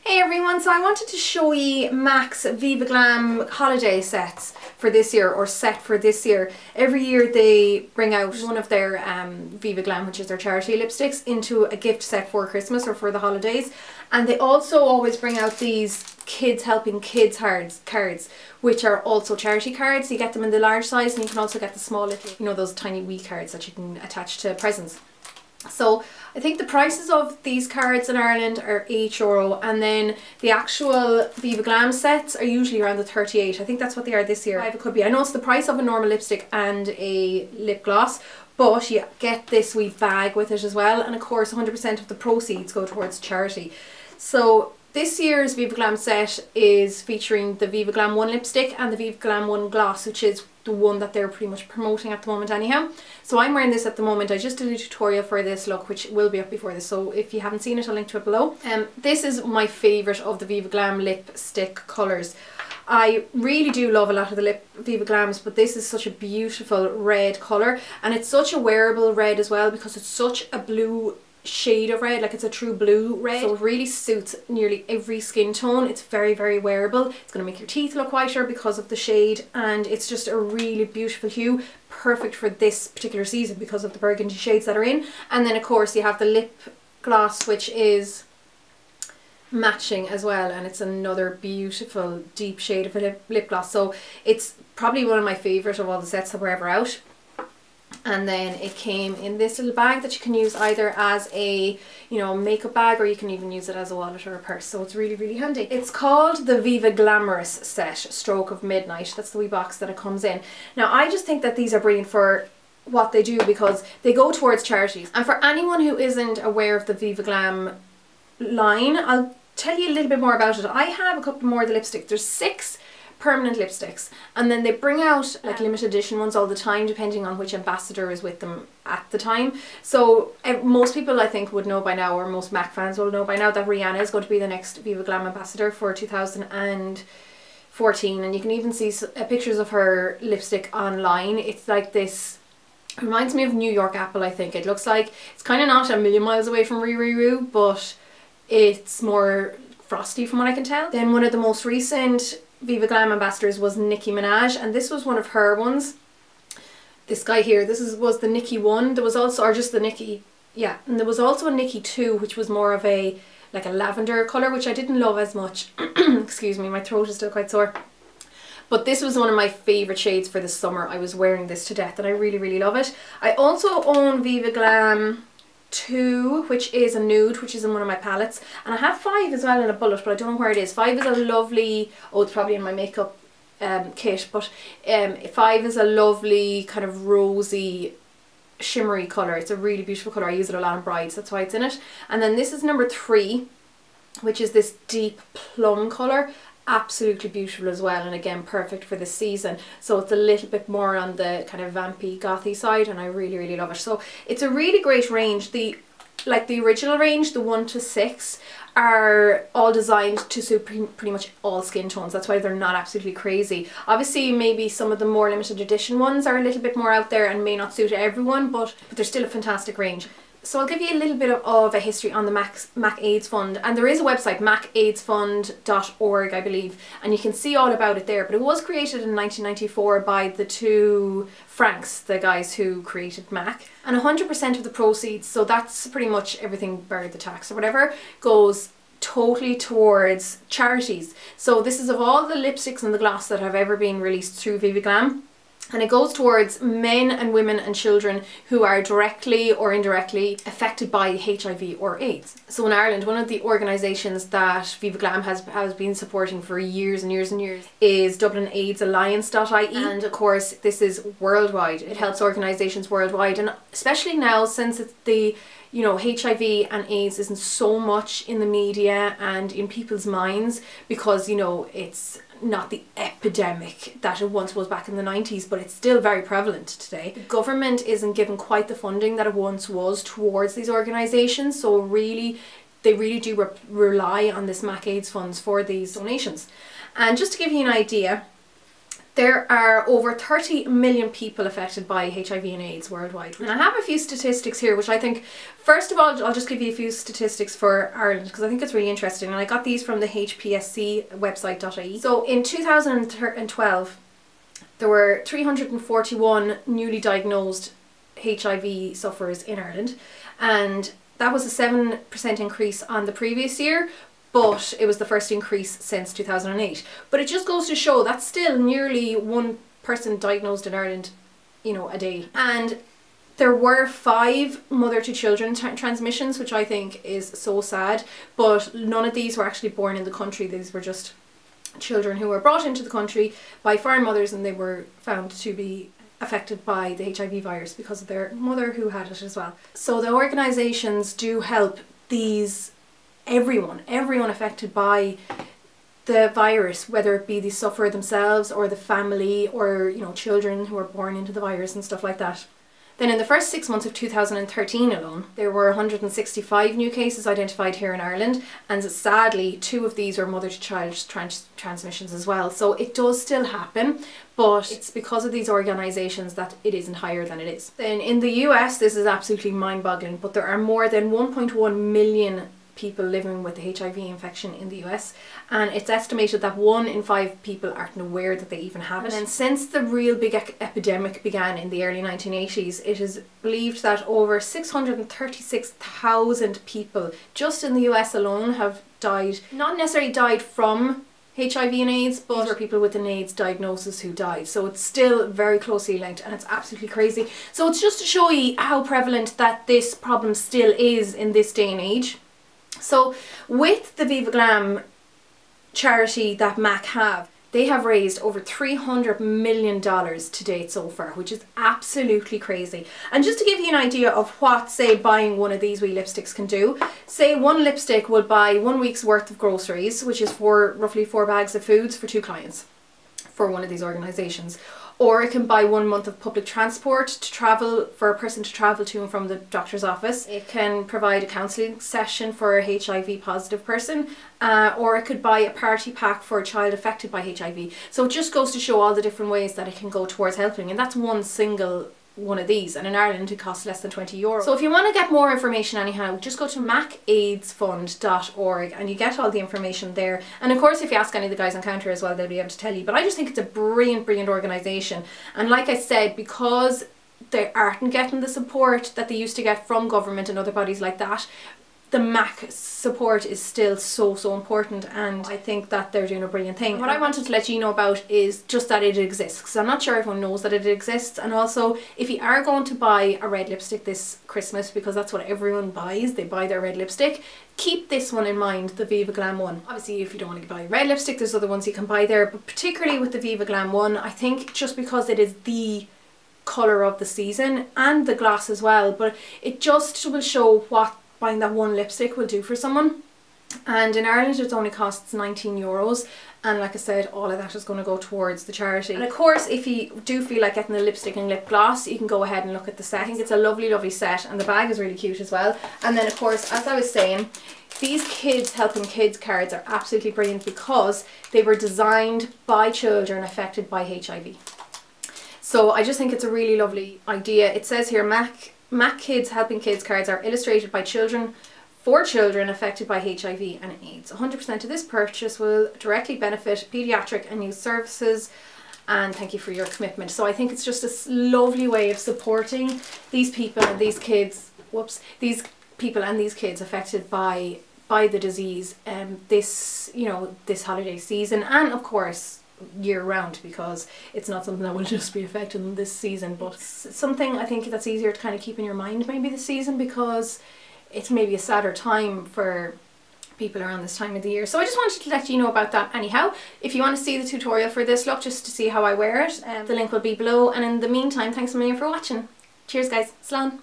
Hey everyone, so I wanted to show you MAC's Viva Glam holiday sets for this year, or set for this year. Every year they bring out one of their Viva Glam, which is their charity lipsticks, into a gift set for Christmas or for the holidays. And they also always bring out these kids helping kids cards, which are also charity cards. You get them in the large size, and you can also get the small little, you know, those tiny wee cards that you can attach to presents. So I think the prices of these cards in Ireland are €8, and then the actual Viva Glam sets are usually around the 38. I think that's what they are this year. It could be. I know it's the price of a normal lipstick and a lip gloss, but you get this wee bag with it as well, and of course 100% of the proceeds go towards charity. So this year's Viva Glam set is featuring the Viva Glam 1 lipstick and the Viva Glam 1 gloss, which is the one that they're pretty much promoting at the moment anyhow. So I'm wearing this at the moment. I just did a tutorial for this look, which will be up before this, so if you haven't seen it, I'll link to it below. This is my favourite of the Viva Glam lipstick colours. I really do love a lot of the Viva Glams, but this is such a beautiful red colour, and it's such a wearable red as well because it's such a blue shade of red, like it's a true blue red, so it really suits nearly every skin tone. It's very, very wearable. It's going to make your teeth look whiter because of the shade, and it's just a really beautiful hue, perfect for this particular season because of the burgundy shades that are in. And then of course you have the lip gloss, which is matching as well, and it's another beautiful deep shade of a lip gloss. So it's probably one of my favourite of all the sets that were ever out. And then it came in this little bag that you can use either as a, you know, makeup bag, or you can even use it as a wallet or a purse, so it's really, really handy. It's called the Viva Glamorous set, Stroke of Midnight. That's the wee box that it comes in. Now I just think that these are brilliant for what they do because they go towards charities. And for anyone who isn't aware of the Viva Glam line, I'll tell you a little bit more about it. I have a couple more of the lipsticks. There's 6 permanent lipsticks, and then they bring out like limited edition ones all the time depending on which ambassador is with them at the time. So most people I think would know by now, or most MAC fans will know by now, that Rihanna is going to be the next Viva Glam ambassador for 2014, and you can even see pictures of her lipstick online. It's like this, it reminds me of New York Apple, I think. It looks like it's kind of not a million miles away from Riri, but it's more frosty from what I can tell. Then one of the most recent Viva Glam ambassadors was Nicki Minaj, and this was one of her ones. This guy here, was the Nicki 1. There was also, or just the Nicki, yeah, and there was also a Nicki 2, which was more of a, like a lavender colour, which I didn't love as much. Excuse me, my throat is still quite sore. But this was one of my favourite shades for the summer. I was wearing this to death and I really, really love it. I also own Viva Glam 2, which is a nude, which is in one of my palettes, and I have 5 as well in a bullet, but I don't know where it is. 5 is a lovely, oh, it's probably in my makeup kit, but 5 is a lovely kind of rosy shimmery colour. It's a really beautiful colour. I use it a lot on brides, that's why it's in it. And then this is number 3, which is this deep plum colour. Absolutely beautiful as well, and again perfect for this season. So it's a little bit more on the kind of vampy gothy side, and I really, really love it. So it's a really great range. The original range, the 1 to 6, are all designed to suit pretty much all skin tones. That's why they're not absolutely crazy. Obviously maybe some of the more limited edition ones are a little bit more out there and may not suit everyone, but they're still a fantastic range. So I'll give you a little bit of a history on the MAC AIDS Fund, and there is a website, macaidsfund.org, I believe, and you can see all about it there. But it was created in 1994 by the 2 Franks, the guys who created MAC, and 100% of the proceeds, so that's pretty much everything bar the tax or whatever, goes totally towards charities. So this is of all the lipsticks and the gloss that have ever been released through Viva Glam. And it goes towards men and women and children who are directly or indirectly affected by HIV or AIDS. So in Ireland, one of the organisations that Viva Glam has been supporting for years and years and years is DublinAIDSAlliance.ie, and of course this is worldwide. It helps organisations worldwide, and especially now since it's the, you know, HIV and AIDS isn't so much in the media and in people's minds because, you know, it's not the epidemic that it once was back in the 90s, but it's still very prevalent today. The government isn't given quite the funding that it once was towards these organisations, so really they really do rely on this MAC AIDS funds for these donations. And just to give you an idea, There are over 30 million people affected by HIV and AIDS worldwide. And I have a few statistics here, which I think, first of all, I'll just give you a few statistics for Ireland, because I think it's really interesting. And I got these from the HPSC website.ie. So in 2012, there were 341 newly diagnosed HIV sufferers in Ireland, and that was a 7% increase on the previous year, but it was the first increase since 2008. But it just goes to show that's still nearly one person diagnosed in Ireland, you know, a day. And there were 5 mother to children transmissions, which I think is so sad, but none of these were actually born in the country. These were just children who were brought into the country by foreign mothers, and they were found to be affected by the HIV virus because of their mother who had it as well. So the organisations do help everyone affected by the virus, whether it be the sufferer themselves or the family, or, you know, children who are born into the virus and stuff like that. Then in the first 6 months of 2013 alone, there were 165 new cases identified here in Ireland, and sadly 2 of these were mother-to-child transmissions as well. So it does still happen, but it's because of these organisations that it isn't higher than it is. Then in the US, this is absolutely mind-boggling, but there are more than 1.1 million people living with the HIV infection in the US, and it's estimated that 1 in 5 people aren't aware that they even have it. And since the real big epidemic began in the early 1980s, it is believed that over 636,000 people just in the US alone have died. Not necessarily died from HIV and AIDS, but there are people with an AIDS diagnosis who died. So it's still very closely linked, and it's absolutely crazy. So it's just to show you how prevalent that this problem still is in this day and age. So with the Viva Glam charity that MAC have, they have raised over $300 million to date so far, which is absolutely crazy. And just to give you an idea of what, say, buying one of these wee lipsticks can do, say one lipstick will buy 1 week's worth of groceries, which is roughly 4 bags of foods for 2 clients for one of these organisations. Or it can buy 1 month of public transport to travel, for a person to travel to and from the doctor's office. It can provide a counselling session for a HIV positive person, or it could buy a party pack for a child affected by HIV. So it just goes to show all the different ways that it can go towards helping, and that's one single one of these, and in Ireland it costs less than €20. So if you want to get more information anyhow, just go to macaidsfund.org and you get all the information there. And of course, if you ask any of the guys on counter as well, they'll be able to tell you. But I just think it's a brilliant organisation, and like I said, because they aren't getting the support that they used to get from government and other bodies like that, the MAC support is still so important, and I think that they're doing a brilliant thing. What I wanted to let you know about is just that it exists, because I'm not sure everyone knows that it exists. And also, if you are going to buy a red lipstick this Christmas, because that's what everyone buys, they buy their red lipstick, keep this one in mind, the Viva Glam one. Obviously, if you don't want to buy red lipstick, there's other ones you can buy there, but particularly with the Viva Glam one, I think just because it is the colour of the season, and the gloss as well, but it just will show what buying that one lipstick will do for someone. And in Ireland it only costs €19, and like I said, all of that is going to go towards the charity. And of course, if you do feel like getting the lipstick and lip gloss, you can go ahead and look at the set. I think it's a lovely set, and the bag is really cute as well. And then of course, as I was saying, these kids helping kids cards are absolutely brilliant because they were designed by children affected by HIV. So I just think it's a really lovely idea. It says here, MAC Kids Helping Kids cards are illustrated by children for children affected by HIV and AIDS. 100% of this purchase will directly benefit paediatric and youth services, and thank you for your commitment. So I think it's just a lovely way of supporting these people and these kids, these people and these kids affected by the disease this, you know, this holiday season, and of course year round, because it's not something that will just be affecting them this season, but it's something I think that's easier to kind of keep in your mind maybe this season, because it's maybe a sadder time for people around this time of the year. So I just wanted to let you know about that anyhow. If you want to see the tutorial for this look, just to see how I wear it, the link will be below, and in the meantime, thanks a million for watching. Cheers guys, slán.